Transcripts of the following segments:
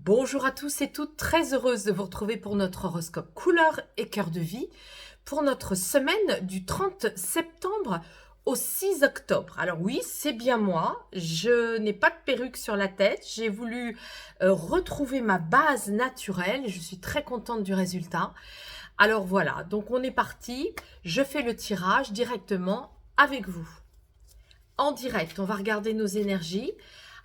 Bonjour à tous et toutes, très heureuse de vous retrouver pour notre horoscope couleur et cœur de vie pour notre semaine du 30 septembre au 6 octobre. Alors oui, c'est bien moi, je n'ai pas de perruque sur la tête, j'ai voulu retrouver ma base naturelle et je suis très contente du résultat. Alors voilà, donc on est parti, je fais le tirage directement avec vous. En direct, on va regarder nos énergies.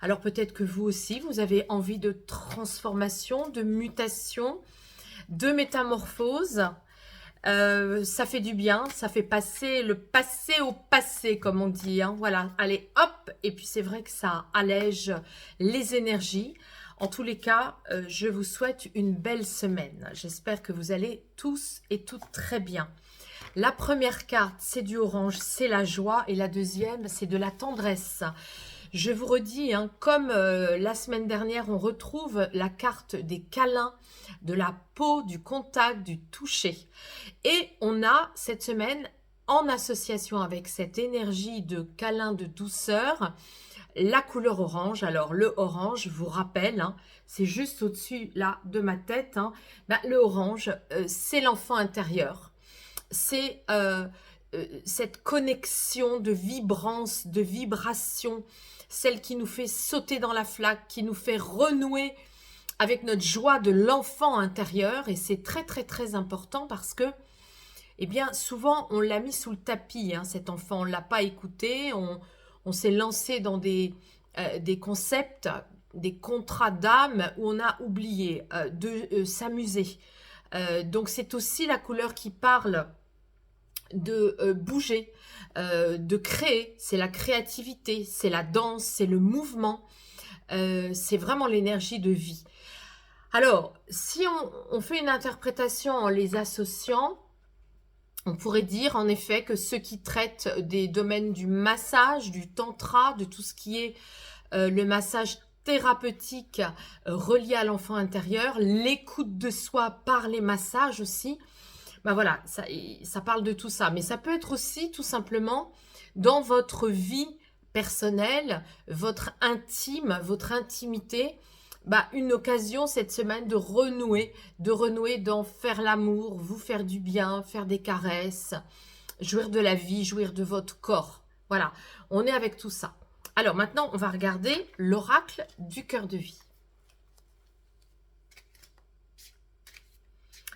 Alors peut-être que vous aussi, vous avez envie de transformation, de mutation, de métamorphose. Ça fait du bien, ça fait passer le passé au passé, comme on dit, hein. Voilà, allez, hop. Et puis c'est vrai que ça allège les énergies. En tous les cas, je vous souhaite une belle semaine. J'espère que vous allez tous et toutes très bien. La première carte, c'est du orange, c'est la joie. Et la deuxième, c'est de la tendresse. Je vous redis, hein, comme la semaine dernière, on retrouve la carte des câlins, de la peau, du contact, du toucher. Et on a cette semaine, en association avec cette énergie de câlin, de douceur, la couleur orange. Alors le orange, je vous rappelle, hein, c'est juste au-dessus là de ma tête. Hein, le orange, c'est l'enfant intérieur. C'est cette connexion de vibrance, de vibration, celle qui nous fait sauter dans la flaque, qui nous fait renouer avec notre joie de l'enfant intérieur. Et c'est très très très important parce que, eh bien, souvent on l'a mis sous le tapis, hein, cet enfant, on ne l'a pas écouté, on s'est lancé dans des concepts, des contrats d'âme où on a oublié de s'amuser. Donc c'est aussi la couleur qui parle de bouger, de créer, c'est la créativité, c'est la danse, c'est le mouvement, c'est vraiment l'énergie de vie. Alors, si on fait une interprétation en les associant, on pourrait dire en effet que ceux qui traitent des domaines du massage, du tantra, de tout ce qui est le massage thérapeutique relié à l'enfant intérieur, l'écoute de soi par les massages aussi, ben voilà, ça parle de tout ça. Mais ça peut être aussi tout simplement dans votre vie personnelle, votre intime, votre intimité, une occasion cette semaine de renouer, d'en faire l'amour, vous faire du bien, faire des caresses, jouir de la vie, jouir de votre corps. Voilà, on est avec tout ça. Alors maintenant, on va regarder l'oracle du cœur de vie.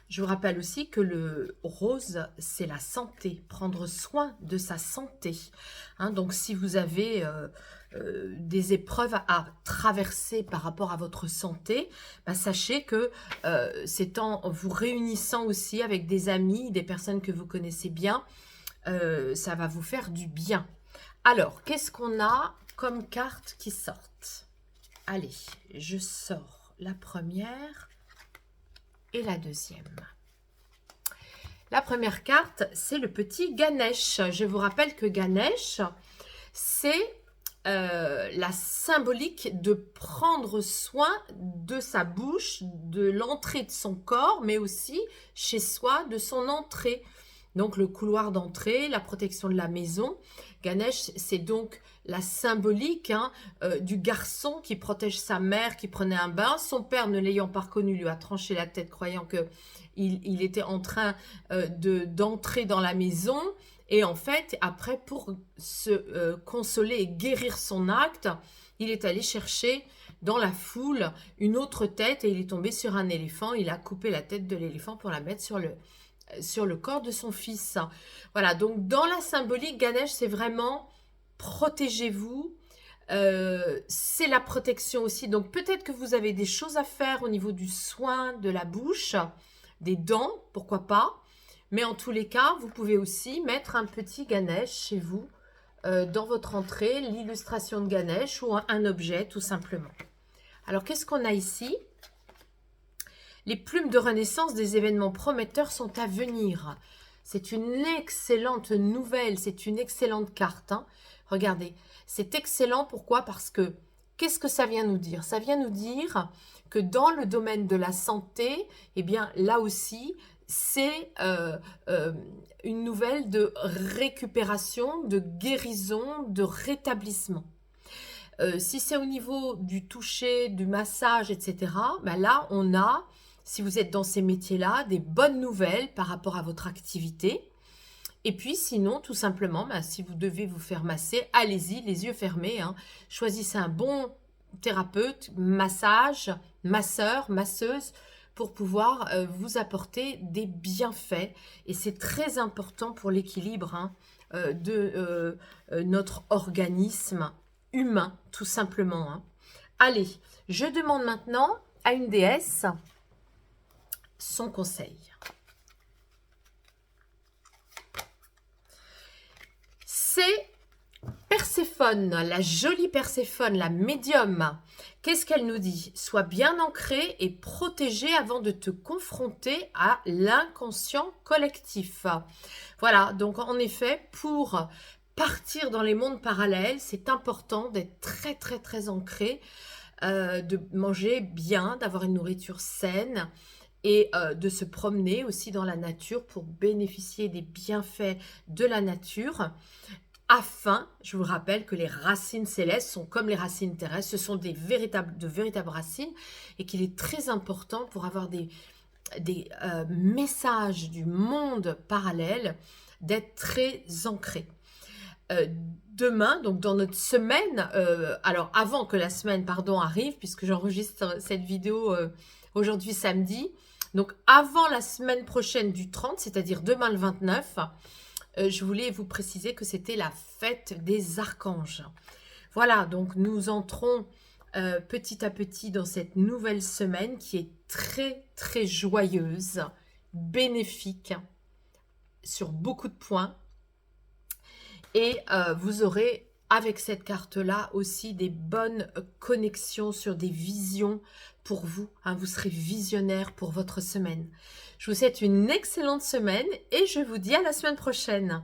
Je vous rappelle aussi que le rose, c'est la santé, prendre soin de sa santé. Hein, donc, si vous avez des épreuves à traverser par rapport à votre santé, sachez que c'est en vous réunissant aussi avec des amis, des personnes que vous connaissez bien, ça va vous faire du bien. Alors, qu'est-ce qu'on a comme cartes qui sortent? Allez, je sors la première et la deuxième. La première carte, c'est le petit Ganesh. Je vous rappelle que Ganesh, c'est la symbolique de prendre soin de sa bouche, de l'entrée de son corps, mais aussi chez soi, de son entrée. Donc le couloir d'entrée, la protection de la maison. Ganesh, c'est donc la symbolique du garçon qui protège sa mère qui prenait un bain. Son père, ne l'ayant pas reconnu, lui a tranché la tête croyant qu'il était en train d'entrer dans la maison. Et en fait, après, pour se consoler et guérir son acte, il est allé chercher dans la foule une autre tête et il est tombé sur un éléphant. Il a coupé la tête de l'éléphant pour la mettre sur le corps de son fils. Voilà, donc dans la symbolique, Ganesh, c'est vraiment protégez-vous. C'est la protection aussi. Donc peut-être que vous avez des choses à faire au niveau du soin de la bouche, des dents, pourquoi pas. Mais en tous les cas, vous pouvez aussi mettre un petit Ganesh chez vous, dans votre entrée, l'illustration de Ganesh ou un objet tout simplement. Alors qu'est-ce qu'on a ici? Les plumes de renaissance des événements prometteurs sont à venir. C'est une excellente nouvelle, c'est une excellente carte. Hein. Regardez, c'est excellent. Pourquoi? Parce que, qu'est-ce que ça vient nous dire? Ça vient nous dire que dans le domaine de la santé, eh bien là aussi, c'est une nouvelle de récupération, de guérison, de rétablissement. Si c'est au niveau du toucher, du massage, etc., ben là, on a, si vous êtes dans ces métiers-là, des bonnes nouvelles par rapport à votre activité. Et puis sinon, tout simplement, ben, si vous devez vous faire masser, allez-y, les yeux fermés, hein. Choisissez un bon thérapeute, massage, masseur, masseuse, pour pouvoir vous apporter des bienfaits. Et c'est très important pour l'équilibre, hein, de notre organisme humain, tout simplement, hein. Allez, je demande maintenant à une déesse son conseil. C'est Perséphone, la jolie Perséphone, la médium. Qu'est-ce qu'elle nous dit? Sois bien ancré et protégé avant de te confronter à l'inconscient collectif. Voilà, donc en effet, pour partir dans les mondes parallèles, c'est important d'être très très très ancré, de manger bien, d'avoir une nourriture saine et de se promener aussi dans la nature pour bénéficier des bienfaits de la nature. Afin, je vous rappelle que les racines célestes sont comme les racines terrestres, ce sont de véritables racines et qu'il est très important pour avoir des messages du monde parallèle d'être très ancré. Demain, donc dans notre semaine, alors avant que la semaine, pardon, arrive, puisque j'enregistre cette vidéo aujourd'hui samedi, donc avant la semaine prochaine du 30, c'est-à-dire demain le 29, je voulais vous préciser que c'était la fête des archanges. Voilà, donc nous entrons petit à petit dans cette nouvelle semaine qui est très très joyeuse, bénéfique sur beaucoup de points. Et vous aurez avec cette carte-là aussi des bonnes connexions sur des visions pour vous, hein. Vous serez visionnaire pour votre semaine. Je vous souhaite une excellente semaine et je vous dis à la semaine prochaine.